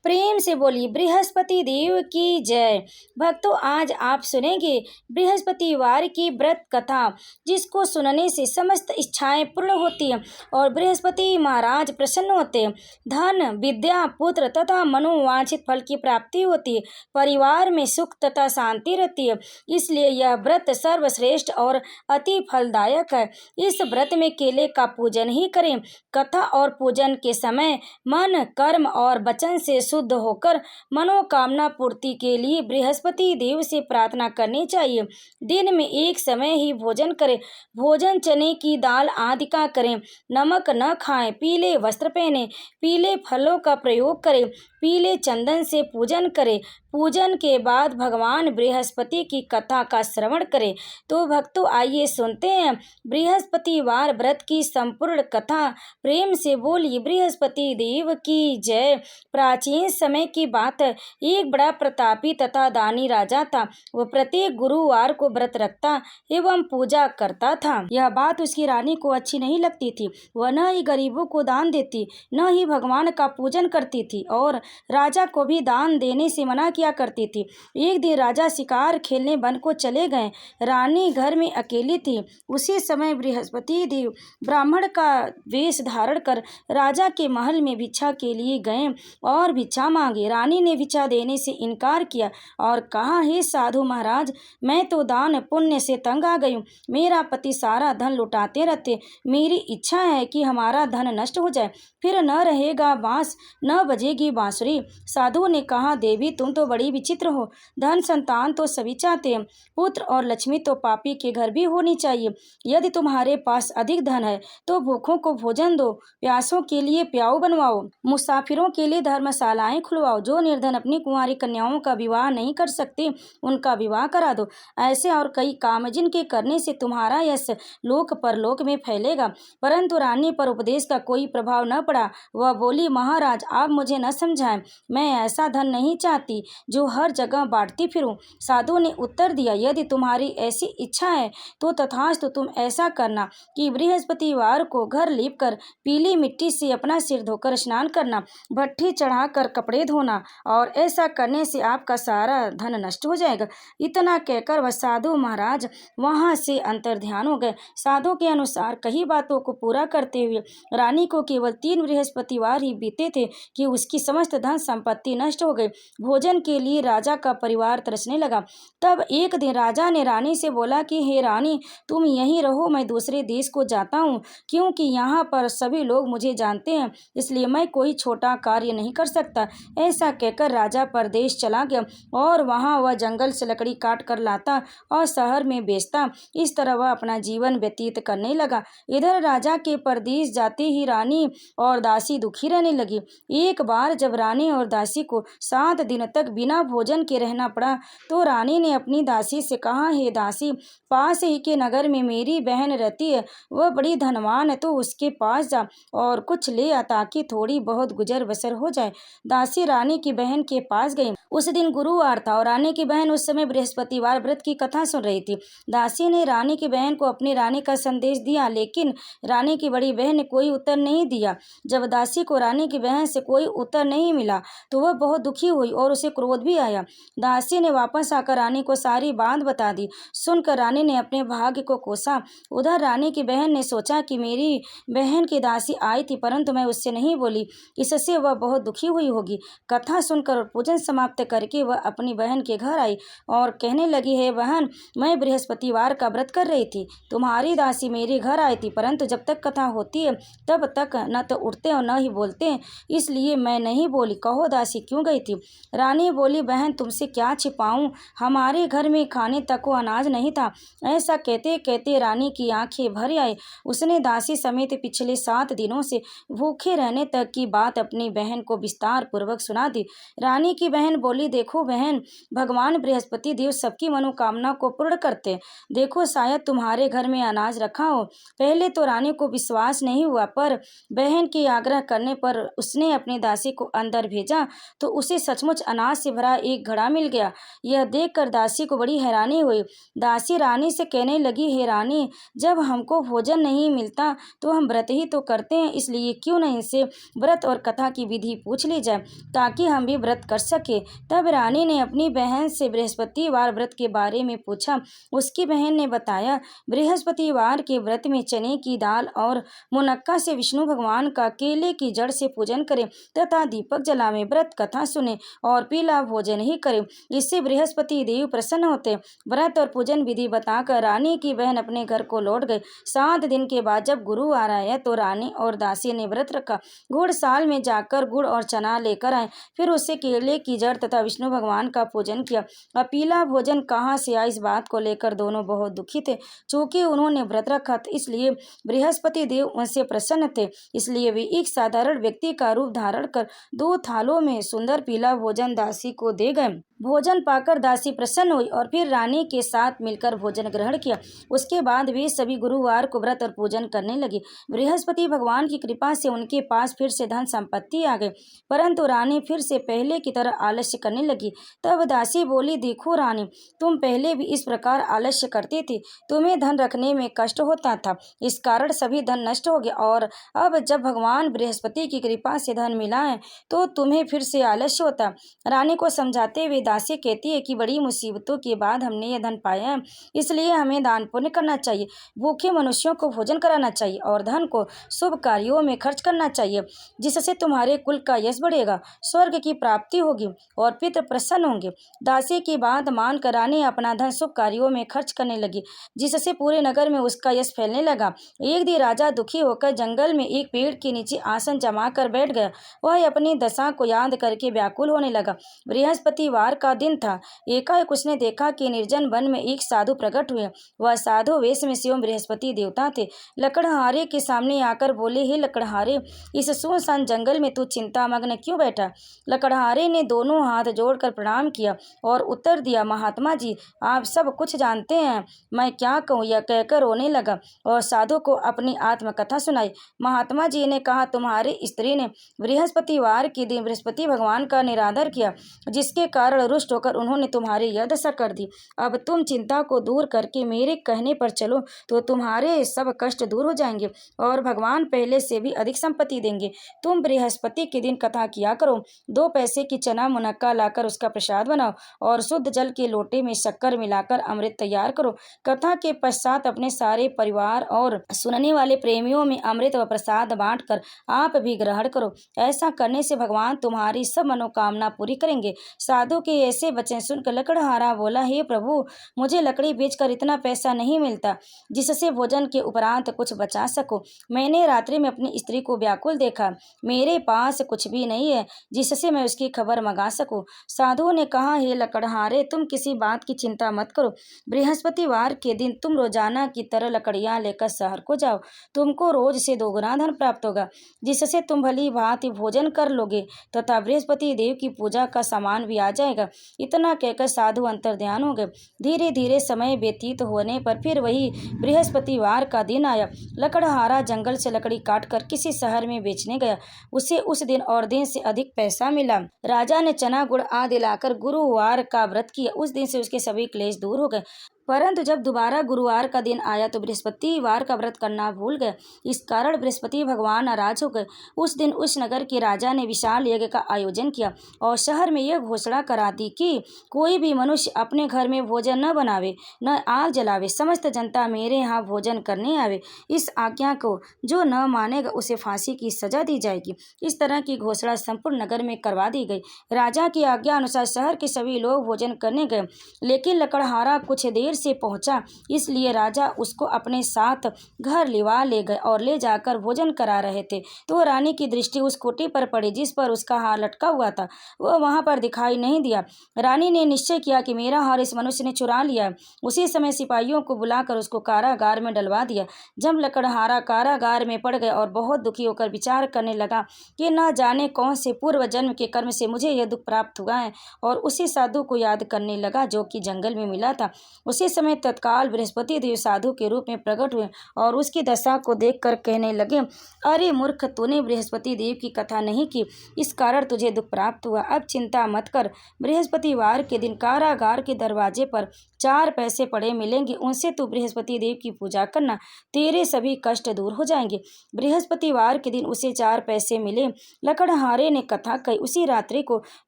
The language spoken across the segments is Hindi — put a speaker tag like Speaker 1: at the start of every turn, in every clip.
Speaker 1: प्रेम से बोली बृहस्पति देव की जय। भक्तों, आज आप सुनेंगे बृहस्पतिवार की व्रत कथा, जिसको सुनने से समस्त इच्छाएं पूर्ण होती हैं और बृहस्पति महाराज प्रसन्न होते हैं। धन, विद्या, पुत्र तथा मनोवांछित फल की प्राप्ति होती है। परिवार में सुख तथा शांति रहती है। इसलिए यह व्रत सर्वश्रेष्ठ और अति फलदायक है। इस व्रत में केले का पूजन ही करें। कथा और पूजन के समय मन, कर्म और वचन से शुद्ध होकर मनोकामना पूर्ति के लिए बृहस्पति देव से प्रार्थना करनी चाहिए। दिन में एक समय ही भोजन करें। भोजन चने की दाल आदि का करें। नमक न खाएं। पीले वस्त्र पहने। पीले फलों का प्रयोग करें। पीले चंदन से पूजन करें। पूजन के बाद भगवान बृहस्पति की कथा का श्रवण करें। तो भक्तों, आइए सुनते हैं बृहस्पतिवार व्रत की संपूर्ण कथा। प्रेम से बोलिए बृहस्पति देव की जय। प्राचीन समय की बात है। एक बड़ा प्रतापी तथा दानी राजा था। वह प्रत्येक गुरुवार को व्रत रखता एवं पूजा करता था। यह बात उसकी रानी को अच्छी नहीं लगती थी। वह न ही गरीबों को दान देती, न ही भगवान का पूजन करती थी और राजा को भी दान देने से मना किया करती थी। एक दिन राजा शिकार खेलने वन को चले गए। रानी घर में अकेली थी। उसी समय बृहस्पति देव ब्राह्मण का वेश धारण कर राजा के महल में भिक्षा के लिए गए और भिक्षा मांगी। रानी ने भिक्षा देने से इनकार किया और कहा, हे साधु महाराज, मैं तो दान पुण्य से तंग आ गई हूँ। मेरा पति सारा धन लुटाते रहते। मेरी इच्छा है कि हमारा धन नष्ट हो जाए, फिर न रहेगा बांस, न बजेगी बांसुरी। साधु ने कहा, देवी, तुम तो बड़ी विचित्र हो। धन संतान तो सभी चाहते हैं, पुत्र और लक्ष्मी तो पापी के घर भी होनी चाहिए। यदि तुम्हारे पास अधिक धन है तो भूखों को भोजन दो, प्यासों के लिए प्याऊ बनवाओ, मुसाफिरों के लिए धर्मशालाएं खुलवाओ। जो निर्धन अपनी कुंवारी कन्याओं का विवाह नहीं कर सकते, उनका विवाह करा दो। ऐसे और कई काम जिनके करने से तुम्हारा यश लोक परलोक में फैलेगा। परंतु रानी पर उपदेश का कोई प्रभाव न पड़ा। वह बोली, महाराज, आप मुझे न समझाएं। मैं ऐसा धन नहीं चाहती जो हर जगह बांटती फिरूं। साधु ने उत्तर दिया, यदि तुम्हारी ऐसी इच्छा है तो तथास्तु, तुम ऐसा करना कि बृहस्पतिवार को घर लीपकर पीली मिट्टी से अपना सिर धोकर स्नान करना, भट्ठी चढ़ाकर कपड़े धोना, और ऐसा करने से आपका सारा धन नष्ट हो जाएगा। इतना कहकर वह साधु महाराज वहां से अंतर्ध्यान हो गए। साधु के अनुसार कई बातों को पूरा करते हुए रानी को केवल 3 बृहस्पतिवार ही बीते थे कि उसकी समस्त धन संपत्ति नष्ट हो गई। भोजन के लिए राजा का परिवार तरसने लगा। तब एक दिन राजा ने रानी से बोला कि हे रानी, तुम यहीं रहो, मैं दूसरे देश को जाता हूँ, क्योंकि यहाँ पर सभी लोग मुझे जानते हैं, इसलिए मैं कोई छोटा कार्य नहीं कर सकता। ऐसा कहकर राजा परदेश चला गया और वहाँ वह जंगल से लकड़ी काट कर लाता और शहर में बेचता। इस तरह वह अपना जीवन व्यतीत करने लगा। इधर राजा के परदेश जाते ही रानी और दासी दुखी रहने लगी। एक बार जब रानी और दासी को 7 दिन तक बिना भोजन के रहना पड़ा तो रानी ने अपनी दासी से कहा, हे दासी, पास ही के नगर में मेरी बहन रहती है, वह बड़ी धनवान है, तो उसके पास जा और कुछ ले आ ताकि थोड़ी बहुत गुजर बसर हो जाए। दासी रानी की बहन के पास गई। उस दिन गुरुवार था और रानी की बहन उस समय बृहस्पतिवार व्रत की कथा सुन रही थी। दासी ने रानी की बहन को अपनी रानी का संदेश दिया, लेकिन रानी की बड़ी बहन ने कोई उत्तर नहीं दिया। जब दासी को रानी की बहन से कोई उत्तर नहीं मिला तो वह बहुत दुखी हुई और उसे क्रोध भी आया। दासी ने वापस आकर रानी को सारी बात बता दी। सुनकर रानी ने अपने भाग्य को कोसा। उधर रानी की बहन ने सोचा कि मेरी बहन की दासी आई थी, परंतु मैं उससे नहीं बोली, इससे वह बहुत दुखी हुई होगी। कथा सुनकर और पूजन समाप्त करके वह अपनी बहन के घर आई और कहने लगी, हे बहन, मैं बृहस्पतिवार का व्रत कर रही थी। तुम्हारी दासी मेरे घर आई थी, परंतु जब तक कथा होती है तब तक न तो उठते और न ही बोलते, इसलिए मैं नहीं बोली। कहो दासी क्यों गई थी? रानी बोली, बहन, तुमसे क्या छिपाऊं, हमारे घर में खाने तक को अनाज नहीं था। ऐसा कहते कहते रानी की आंखें भर आई। उसने दासी समेत पिछले 7 दिनों से भूखे रहने तक की बात अपनी बहन को विस्तार पूर्वक सुना दी। रानी की बहन बोली, देखो बहन, भगवान बृहस्पति देव सबकी मनोकामना को पूर्ण करते। देखो, शायद तुम्हारे घर में अनाज रखा हो। पहले तो रानी को विश्वास नहीं हुआ, पर बहन के आग्रह करने पर उसने अपनी दासी को अंदर भेजा तो उसे सचमुच अनाज से भरा एक घड़ा मिल गया। यह देखकर दासी को बड़ी हैरानी हुई। दासी रानी से कहने लगी, हे रानी, जब हमको भोजन नहीं मिलता तो हम व्रत ही तो करते हैं, इसलिए क्यों न इनसे व्रत और कथा की विधि पूछ ली जाए ताकि हम भी व्रत कर सके। तब रानी ने अपनी बहन से बृहस्पतिवार व्रत के बारे में पूछा। उसकी बहन ने बताया, बृहस्पतिवार के व्रत में चने की दाल और मुनक्का से विष्णु भगवान का केले की जड़ से पूजन करें तथा दीपक जलावें, व्रत कथा सुने और पीला भोजन ही करें। इससे बृहस्पति देव प्रसन्न होते। व्रत और पूजन विधि बताकर रानी की बहन अपने घर को लौट गई। 7 दिन के बाद जब गुरुवार आया तो रानी और दासी ने व्रत रखा। घुड़साल में जाकर गुड़ और चना लेकर आए, फिर उससे केले की जड़ तथा विष्णु भगवान का पूजन किया। अब पीला भोजन कहाँ से आया, इस बात को लेकर दोनों बहुत दुखी थे। चूंकि उन्होंने व्रत रखा था इसलिए बृहस्पति देव उनसे प्रसन्न थे, इसलिए वे एक साधारण व्यक्ति का रूप धारण कर 2 थालों में सुंदर पीला भोजन दासी को दे गए। भोजन पाकर दासी प्रसन्न हुई और फिर रानी के साथ मिलकर भोजन ग्रहण किया। उसके बाद वे सभी गुरुवार को व्रत और पूजन करने लगे। बृहस्पति भगवान की कृपा से उनके पास फिर से धन संपत्ति आ गई, परंतु रानी फिर से पहले की तरह आलस्य करने लगी। तब दासी बोली, देखो रानी, तुम पहले भी इस प्रकार आलस्य करती थी, तुम्हें धन रखने में कष्ट होता था, इस कारण सभी धन नष्ट हो गया, और अब जब भगवान बृहस्पति की कृपा से धन मिला है तो तुम्हें फिर से आलस्य होता। रानी को समझाते हुए दासी कहती है कि बड़ी मुसीबतों के बाद हमने यह धन पाया है, इसलिए हमें दान पुण्य करना चाहिए, भूखे मनुष्यों को भोजन कराना चाहिए और धन को शुभ कार्यों में खर्च करना चाहिए, जिससे तुम्हारे कुल का यश बढ़ेगा, स्वर्ग की प्राप्ति होगी और पितृ प्रसन्न होंगे। दासी की बात मानकर रानी अपना धन शुभ कार्यों में खर्च करने लगी, जिससे पूरे नगर में उसका यश फैलने लगा। एक दिन राजा दुखी होकर जंगल में एक पेड़ के नीचे आसन जमा कर बैठ गया। वह अपनी दशा को याद करके व्याकुल होने लगा। बृहस्पतिवार का दिन था। एकाएक उसने देखा कि निर्जन वन में एक साधु प्रकट हुए। वह साधु वेश में स्वयं बृहस्पति देवता थे। लकड़हारे के सामने आकर बोले, हे लकड़हारे, इस सुनसान जंगल में तू चिंतामग्न क्यों बैठा? लकड़हारे ने दोनों हाथ जोड़कर प्रणाम किया और उत्तर दिया, महात्मा जी, आप सब कुछ जानते हैं, मैं क्या कहूँ, यह कहकर रोने लगा और साधु को अपनी आत्मकथा सुनाई। महात्मा जी ने कहा, तुम्हारी स्त्री ने बृहस्पतिवार के दिन बृहस्पति भगवान का निरादर किया, जिसके कारण रुष्ट होकर उन्होंने तुम्हारी यह दशा कर दी। अब तुम चिंता को दूर करके मेरे कहने पर चलो तो तुम्हारे सब कष्ट दूर हो जाएंगे और भगवान पहले से भी अधिक संपत्ति देंगे। तुम बृहस्पति के दिन कथा किया करो। 2 पैसे की चना मुनक्का लाकर उसका प्रसाद बनाओ और शुद्ध जल के लोटे में शक्कर मिलाकर अमृत तैयार करो। कथा के पश्चात अपने सारे परिवार और सुनने वाले प्रेमियों में अमृत व प्रसाद बांटकर आप भी ग्रहण करो। ऐसा करने से भगवान तुम्हारी सब मनोकामना पूरी करेंगे। साधु के ऐसे वचन सुनकर लकड़हारा बोला, हे प्रभु, मुझे लकड़ी बेचकर इतना पैसा नहीं मिलता जिससे भोजन के उपरांत कुछ बचा सको। मैंने रात्रि में अपनी स्त्री को व्याकुल देखा, मेरे पास कुछ भी नहीं है जिससे मैं उसकी खबर मंगा सकूं। साधु ने कहा, हे लकड़हारे, तुम किसी बात की चिंता मत करो। बृहस्पतिवार के दिन तुम रोजाना की तरह लकड़ियां लेकर शहर को जाओ। तुमको रोज से 2 गुना धन प्राप्त होगा, जिससे तुम भली भांति भोजन कर लोगे तथा बृहस्पति देव की पूजा का सामान भी आ जाएगा। इतना कहकर साधु अंतर्ध्यान हो गए। धीरे धीरे समय व्यतीत होने पर फिर वही बृहस्पतिवार का दिन आया। लकड़हारा जंगल से लकड़ी काटकर किसी शहर में बेचने गया। उसे उस दिन और दिन से अधिक पैसा मिला। राजा ने चना गुड़ आदि लाकर गुरुवार का व्रत किया। उस दिन से उसके सभी क्लेश दूर हो गए। परंतु जब दोबारा गुरुवार का दिन आया तो बृहस्पतिवार का व्रत करना भूल गए। इस कारण बृहस्पति भगवान नाराज हो गए। उस दिन उस नगर के राजा ने विशाल यज्ञ का आयोजन किया और शहर में यह घोषणा करा दी कि कोई भी मनुष्य अपने घर में भोजन न बनावे, न आग जलावे, समस्त जनता मेरे यहाँ भोजन करने आवे। इस आज्ञा को जो न मानेगा उसे फांसी की सजा दी जाएगी। इस तरह की घोषणा संपूर्ण नगर में करवा दी गई। राजा की आज्ञा अनुसार शहर के सभी लोग भोजन करने गए, लेकिन लकड़हारा कुछ देर से पहुंचा, इसलिए राजा उसको अपने साथ घर लिवा ले गए और ले जाकर भोजन करा रहे थे तो रानी की दृष्टि उस खूंटी पर पड़ी जिस पर उसका हार लटका हुआ था। वह वहां पर दिखाई नहीं दिया। रानी ने निश्चय किया कि मेरा हार इस मनुष्य ने चुरा लिया। उसी समय सिपाहियों को बुलाकर उसको कारागार में डलवा दिया। जब लकड़हारा कारागार में पड़ गया और बहुत दुखी होकर विचार करने लगा कि न जाने कौन से पूर्व जन्म के कर्म से मुझे यह दुख प्राप्त हुआ है, और उसी साधु को याद करने लगा जो कि जंगल में मिला था। उसी ये समय तत्काल बृहस्पति देव साधु के रूप में प्रकट हुए और उसकी दशा को देखकर कहने लगे, अरे मूर्ख, तूने बृहस्पति देव की कथा नहीं की, इस कारण तुझे दुख प्राप्त हुआ। अब चिंता मत कर, बृहस्पतिवार के दिन कारागार के दरवाजे पर 4 पैसे पड़े मिलेंगे, उनसे तू बृहस्पति देव की पूजा करना, तेरे सभी कष्ट दूर हो जाएंगे। बृहस्पतिवार के दिन उसे 4 पैसे मिले। लकड़हारे ने कथा कही। उसी रात्रि को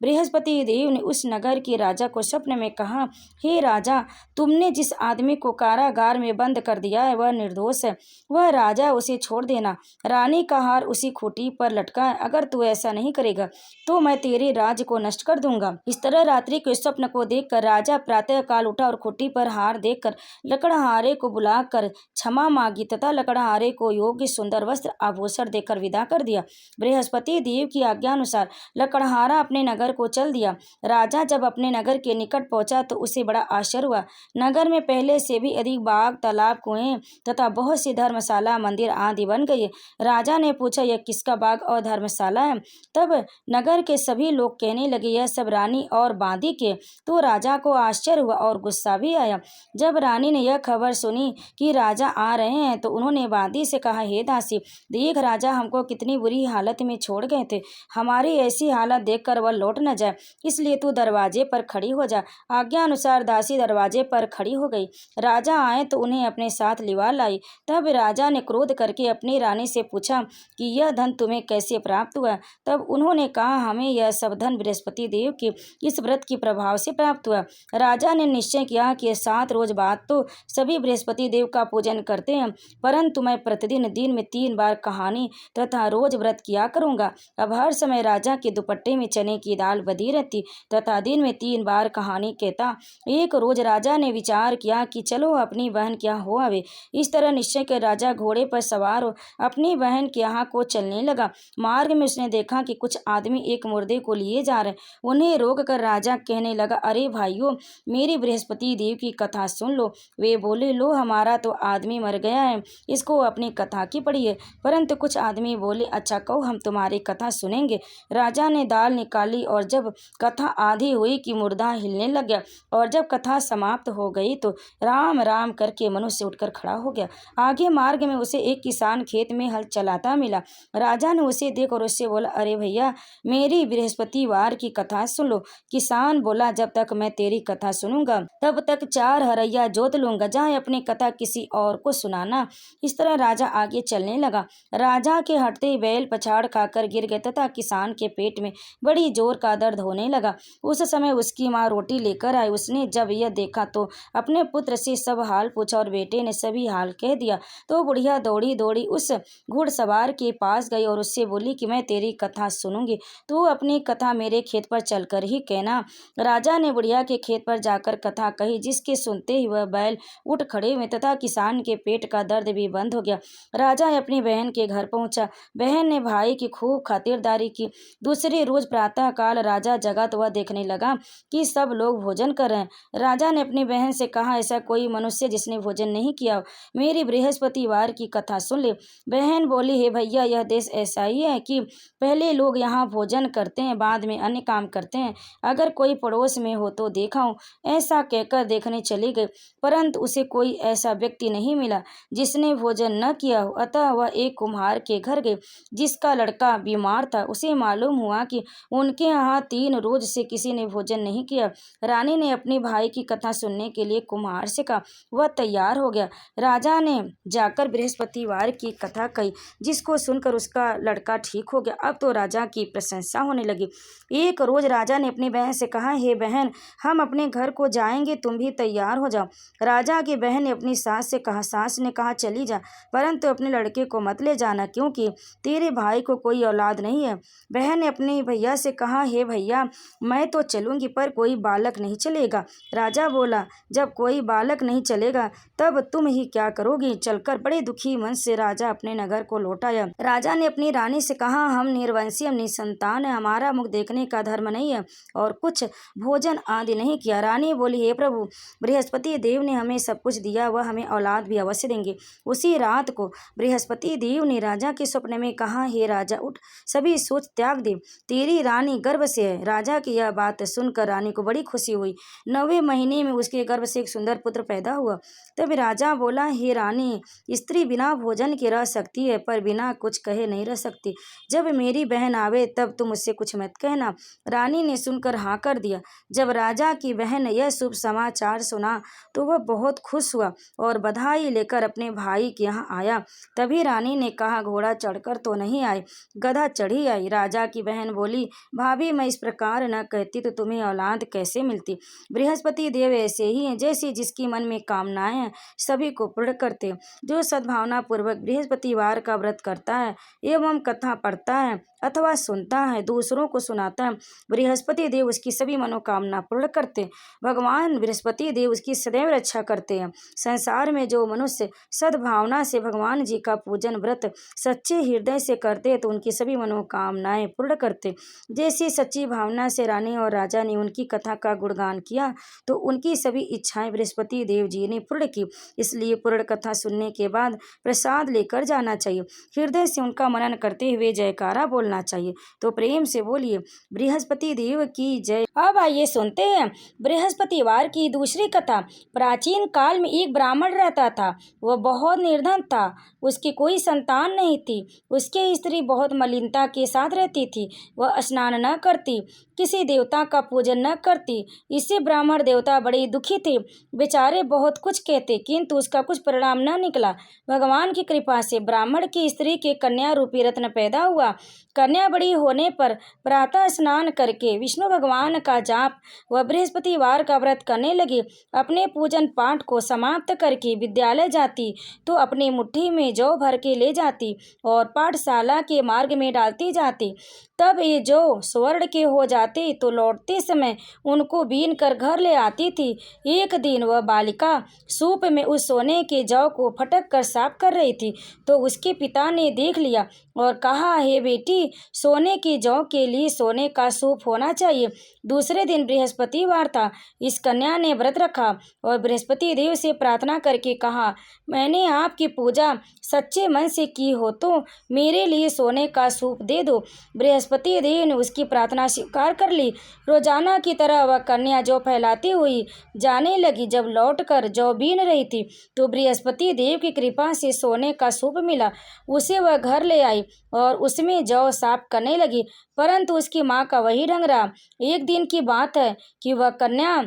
Speaker 1: बृहस्पति देव ने उस नगर के राजा को स्वप्न में कहा, हे राजा, तुमने जिस आदमी को कारागार में बंद कर दिया है वह निर्दोष है, वह राजा, उसे छोड़ देना। रानी का हार उसी खूंटी पर लटका है, अगर तू ऐसा नहीं करेगा तो मैं तेरे राज्य को नष्ट कर दूंगा। इस तरह रात्रि के स्वप्न को देखकर राजा प्रातः काल उठा और खूंटी पर हार देखकर लकड़हारे को बुलाकर क्षमा मांगी तथा लकड़हारे को योग्य सुंदर वस्त्र आभूषण देकर विदा कर दिया। बृहस्पति देव की आज्ञा अनुसार लकड़हारा अपने नगर को चल दिया। राजा जब अपने नगर के निकट पहुंचा तो उसे बड़ा आश्चर्य हुआ। नगर में पहले से भी अधिक बाग, तालाब, कुएं तथा बहुत सी धर्मशाला, मंदिर आदि बन गई। राजा ने पूछा, यह किसका बाग और धर्मशाला है? तब नगर के सभी लोग कहने लगे, यह सब रानी और बांदी के। तो राजा को आश्चर्य हुआ और गुस्सा भी आया। जब रानी ने यह खबर सुनी कि राजा आ रहे हैं तो उन्होंने बांदी से कहा, हे दासी, देख, राजा हमको कितनी बुरी हालत में छोड़ गए थे, हमारी ऐसी हालत देखकर वह लौट न जाए, इसलिए तू दरवाजे पर खड़ी हो जा। आज्ञा अनुसार दासी दरवाजे पर खड़ी हो गई। राजा आए तो उन्हें अपने साथ लिवा लाई। तब राजा ने क्रोध करके अपनी रानी से पूछा कि यह धन तुम्हें कैसे प्राप्त हुआ? तब उन्होंने कहा, हमें यह सब धन बृहस्पति देव के इस व्रत के प्रभाव से प्राप्त हुआ। राजा ने निश्चय किया कि 7 रोज बाद तो सभी बृहस्पति देव का पूजन करते हैं, परंतु मैं प्रतिदिन दिन में 3 बार कहानी तथा रोज व्रत किया करूंगा। अब हर समय राजा के दुपट्टे में चने की दाल बधी रहती तथा दिन में 3 बार कहानी कहता। एक रोज राजा ने विचार किया कि चलो अपनी बहन के यहाँ हो आवे। इस तरह निश्चय कर राजा घोड़े पर सवार हो अपनी बहन के यहाँ को चलने लगा। मार्ग में उसने देखा कि कुछ आदमी एक मुर्दे को लिए जा रहे। उन्हें रोक कर राजा कहने लगा, अरे भाइयों, मेरी बृहस्पति देव की कथा सुन लो। वे बोले, लो, हमारा तो आदमी मर गया है, इसको अपनी कथा की पढ़िए। परंतु कुछ आदमी बोले, अच्छा कहो, हम तुम्हारी कथा सुनेंगे। राजा ने दाल निकाली और जब कथा आधी हुई कि मुर्दा हिलने लग गया और जब कथा समाप्त हो गई तो राम राम करके मनुष्य उठकर खड़ा हो गया। आगे मार्ग में उसे एक किसान खेत में हल चलाता मिला। राजा ने उसे देख और उससे बोला, अरे भैया, मेरी बृहस्पतिवार की कथा सुन लो। किसान बोला, जब तक मैं तेरी कथा सुनूंगा तब तक 4 हरैया जोत लूंगा, जाए अपनी कथा किसी और को सुनाना। इस तरह राजा आगे चलने लगा। राजा के हटते ही बैल पछाड़ खाकर गिर गए तथा किसान के पेट में बड़ी जोर का दर्द होने लगा। उस समय उसकी माँ रोटी लेकर आई। उसने जब यह देखा तो अपने पुत्र से सब हाल पूछा और बेटे ने सभी हाल कह दिया। तो बुढ़िया दौड़ी दौड़ी उस घुड़सवार के पास गई और उससे बोली कि मैं तेरी कथा सुनूंगी, तू अपनी कथा मेरे खेत पर चलकर ही कहना। राजा ने बुढ़िया के खेत पर जाकर कथा कही, जिसके सुनते ही वह बैल उठ खड़े हुए तथा किसान के पेट का दर्द भी बंद हो गया। राजा अपनी बहन के घर पहुंचा। बहन ने भाई की खूब खातिरदारी की। दूसरे रोज प्रातः काल राजा जगा तो वह देखने लगा कि सब लोग भोजन कर रहे हैं। राजा ने अपनी बहन से कहा, ऐसा कोई मनुष्य जिसने भोजन नहीं किया, मेरी बृहस्पतिवार की कथा सुन ले। बहन बोली, हे भैया, यह देश ऐसा ही है कि पहले लोग यहाँ भोजन करते हैं, बाद में अन्य काम करते हैं। अगर कोई पड़ोस में हो तो देखाऊं। ऐसा कहकर देखने चली गई, परंतु उसे कोई ऐसा व्यक्ति नहीं मिला जिसने भोजन न किया हो। अतः वह एक कुम्हार के घर गई जिसका लड़का बीमार था। उसे मालूम हुआ कि उनके यहाँ 3 रोज से किसी ने भोजन नहीं किया। रानी ने अपने भाई की कथा सुनने के लिए कुम्हार से कहा। वह तैयार हो गया। राजा ने जाकर बृहस्पतिवार की कथा कही, जिसको सुनकर उसका लड़का ठीक हो गया। अब तो राजा की प्रशंसा होने लगी। एक रोज राजा ने अपनी बहन से कहा, हे बहन, हम अपने घर को जाएंगे, तुम भी तैयार हो जाओ। राजा की बहन ने अपनी सास से कहा। सास ने कहा, चली जा, परंतु अपने लड़के को मत ले जाना, क्योंकि तेरे भाई को कोई औलाद नहीं है। बहन ने अपने भैया से कहा, हे भैया, मैं तो चलूंगी, पर कोई बालक नहीं चलेगा। राजा बोला, जब कोई बालक नहीं चलेगा तब तुम ही क्या करोगी? चलकर बड़े दुखी मन से राजा अपने नगर को लौट आया। राजा ने अपनी रानी से कहा, हम निर्वंशी, हम निसंतान है, हमारा मुख देखने का धर्म नहीं है और कुछ भोजन आदि नहीं किया। रानी बोली, हे प्रभु, बृहस्पति देव ने हमें सब कुछ दिया, वह हमें औलाद भी अवश्य देंगे। उसी रात को बृहस्पति देव ने राजा के स्वप्न में कहा, हे राजा, उठ, सभी सोच त्याग दे, तेरी रानी गर्भ से है। राजा की यह बात सुनकर रानी को बड़ी खुशी हुई। 9वें महीने में उसके गर्भ गर्भ से एक सुंदर पुत्र पैदा हुआ। तब राजा बोला, हे रानी, स्त्री बिना भोजन के रह सकती है, पर बिना कुछ कहे नहीं रह सकती। जब मेरी बहन आवे तब तुम उससे कुछ मत कहना। रानी ने सुनकर हाँ कर दिया। जब राजा की बहन यह शुभ समाचार सुना तो वह बहुत खुश हुआ और बधाई लेकर अपने भाई के यहाँ आया। तभी रानी ने कहा, घोड़ा चढ़कर तो नहीं आए, गधा चढ़ी आई। राजा की बहन बोली, भाभी, मैं इस प्रकार न कहती तो तुम्हें औलाद कैसे मिलती। बृहस्पति देव ऐसे ही हैं, जैसे जिसकी मन में कामनाएं हैं सभी को पूर्ण करते। जो सद्भावना पूर्वक बृहस्पतिवार का व्रत करता है एवं कथा पढ़ता है अथवा सुनता है, दूसरों को सुनाता है, बृहस्पति देव उसकी सभी मनोकामना पूर्ण करते। भगवान बृहस्पति देव उसकी सदैव रक्षा करते हैं। संसार में जो मनुष्य सद्भावना से भगवान जी का पूजन व्रत सच्चे हृदय से करते तो उनकी सभी मनोकामनाएं पूर्ण करते। जैसी सच्ची भावना से रानी और राजा ने उनकी कथा का गुणगान किया तो उनकी सभी इच्छाएं बृहस्पति देव जी ने पूर्ण की। इसलिए पूर्ण कथा सुनने के बाद प्रसाद लेकर जाना चाहिए। हृदय से उनका मनन करते हुए जयकारा बोलना चाहिए। तो प्रेम से बोलिए, बृहस्पति देव की जय। अब आइए सुनते हैं बृहस्पतिवार की दूसरी कथा। प्राचीन काल में एक ब्राह्मण रहता था। वह बहुत निर्धन था। उसकी कोई संतान नहीं थी। उसकी स्त्री बहुत मलिनता के साथ रहती थी। वह स्नान न करती, किसी देवता का पूजन न करती। इससे ब्राह्मण देवता बड़े दुखी थे। बेचारे बहुत कुछ कहते किंतु उसका कुछ परिणाम न निकला। भगवान की कृपा से ब्राह्मण की स्त्री के कन्या रूपी रत्न पैदा हुआ। कन्या बड़ी होने पर प्रातः स्नान करके विष्णु भगवान का जाप व बृहस्पतिवार का व्रत करने लगी। अपने पूजन पाठ को समाप्त करके विद्यालय जाती तो अपनी मुट्ठी में जौ भर के ले जाती और पाठशाला के मार्ग में डालती जाती। तब ये जौ स्वर्ण के हो जाते तो लौटते समय उनको बीन कर घर ले आती थी। एक दिन वह बालिका सूप में उस सोने के जौ को फटक कर साफ कर रही थी तो उसके पिता ने देख लिया और कहा, हे बेटी, सोने की जौ के लिए सोने का सूप होना चाहिए। दूसरे दिन बृहस्पतिवार था। इस कन्या ने व्रत रखा और बृहस्पति देव से प्रार्थना करके कहा, मैंने आपकी पूजा सच्चे मन से की हो तो मेरे लिए सोने का सूप दे दो। बृहस्पति देव ने उसकी प्रार्थना स्वीकार कर ली। रोजाना की तरह वह कन्या जौ फैलाती हुई जाने लगी। जब लौटकर जौ बीन रही थी तो बृहस्पति देव की कृपा से सोने का सूप मिला। उसे वह घर ले आई और उसमें जौ साफ करने लगी, परंतु उसकी माँ का वही ढंग रहा। एक दिन की बात है कि वह कन्या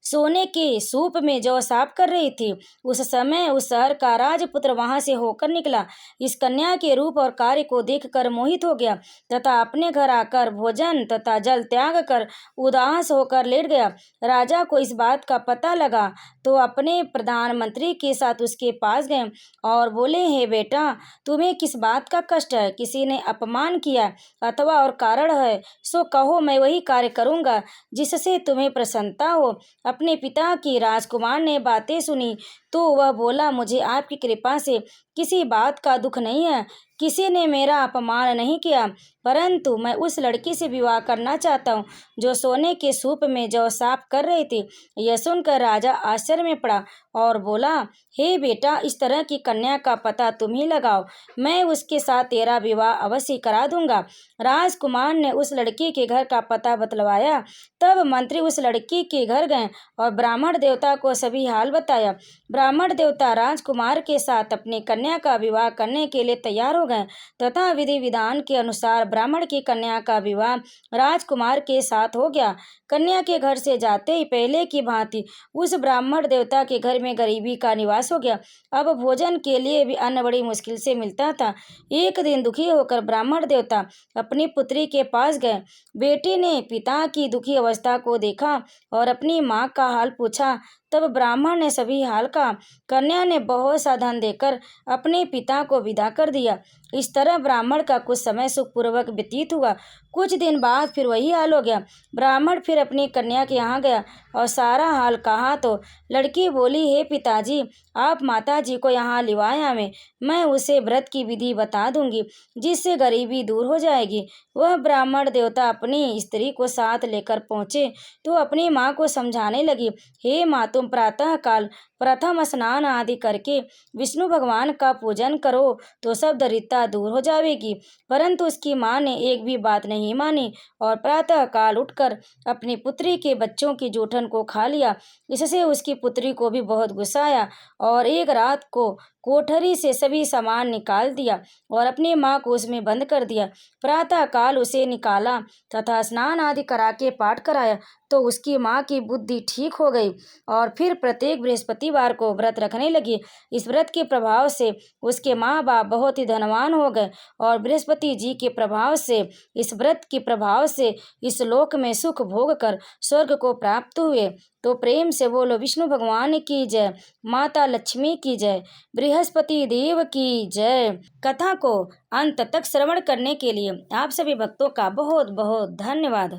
Speaker 1: सोने के सूप में जौ साफ कर रही थी। उस समय उस शहर का राजपुत्र वहां से होकर निकला। इस कन्या के रूप और कार्य को देखकर मोहित हो गया तथा अपने घर आकर भोजन तथा जल त्याग कर उदास होकर लेट गया। राजा को इस बात का पता लगा तो अपने प्रधानमंत्री के साथ उसके पास गए और बोले, हे बेटा, तुम्हें किस बात का कष्ट है? किसी ने अपमान किया अथवा और कारण है सो कहो, मैं वही कार्य करूँगा जिससे तुम्हें प्रसन्नता हो। अपने पिता की राजकुमार ने बातें सुनी तो वह बोला, मुझे आपकी कृपा से किसी बात का दुख नहीं है। किसी ने मेरा अपमान नहीं किया, परंतु मैं उस लड़की से विवाह करना चाहता हूँ जो सोने के सूप में जौ साफ कर रही थी। यह सुनकर राजा आश्चर्य में पड़ा और बोला, हे बेटा, इस तरह की कन्या का पता तुम ही लगाओ, मैं उसके साथ तेरा विवाह अवश्य करा दूंगा। राजकुमार ने उस लड़की के घर का पता बतलवाया। तब मंत्री उस लड़की के घर गए और ब्राह्मण देवता को सभी हाल बताया। ब्राह्मण देवता राजकुमार के साथ अपनी कन्या का विवाह करने के लिए तैयार हो गए तथा विधि विधान के अनुसार ब्राह्मण की कन्या का विवाह राजकुमार के साथ हो गया। कन्या के घर से जाते ही पहले की भांति उस ब्राह्मण देवता के घर में गरीबी का निवास हो गया। अब भोजन के लिए भी अन्न बड़ी मुश्किल से मिलता था। एक दिन दुखी होकर ब्राह्मण देवता अपनी पुत्री के पास गए। बेटी ने पिता की दुखी अवस्था को देखा और अपनी माँ का हाल पूछा। तब ब्राह्मण ने सभी हाल कहा। कन्या ने बहुत सा धन देकर अपने पिता को विदा कर दिया। इस तरह ब्राह्मण का कुछ समय सुखपूर्वक व्यतीत हुआ। कुछ दिन बाद फिर वही हाल हो गया। ब्राह्मण फिर अपनी कन्या के यहाँ गया और सारा हाल कहा तो लड़की बोली, हे पिताजी, आप माता जी को यहाँ लिवाए हमें, मैं उसे व्रत की विधि बता दूंगी जिससे गरीबी दूर हो जाएगी। वह ब्राह्मण देवता अपनी स्त्री को साथ लेकर पहुँचे तो अपनी माँ को समझाने लगी, हे माँ, तुम प्रातः काल प्रथम स्नान आदि करके विष्णु भगवान का पूजन करो तो सब दरिद्रता चिंता दूर हो जाएगी। परंतु उसकी माँ ने एक भी बात नहीं मानी और प्रातः काल उठकर अपनी पुत्री के बच्चों की जूठन को खा लिया। इससे उसकी पुत्री को भी बहुत गुस्सा आया और एक रात को कोठरी से सभी सामान निकाल दिया और अपनी माँ को उसमें बंद कर दिया। प्रातः काल उसे निकाला तथा स्नान आदि करा के पाठ कराया तो उसकी माँ की बुद्धि ठीक हो गई और फिर प्रत्येक बृहस्पतिवार को व्रत रखने लगी। इस व्रत के प्रभाव से उसके माँ बाप बहुत ही धनवान हो गए और बृहस्पति जी के प्रभाव से, इस व्रत के प्रभाव से इस लोक में सुख भोग कर स्वर्ग को प्राप्त हुए। तो प्रेम से बोलो विष्णु भगवान की जय, माता लक्ष्मी की जय, बृहस्पति देव की जय। कथा को अंत तक श्रवण करने के लिए आप सभी भक्तों का बहुत बहुत धन्यवाद।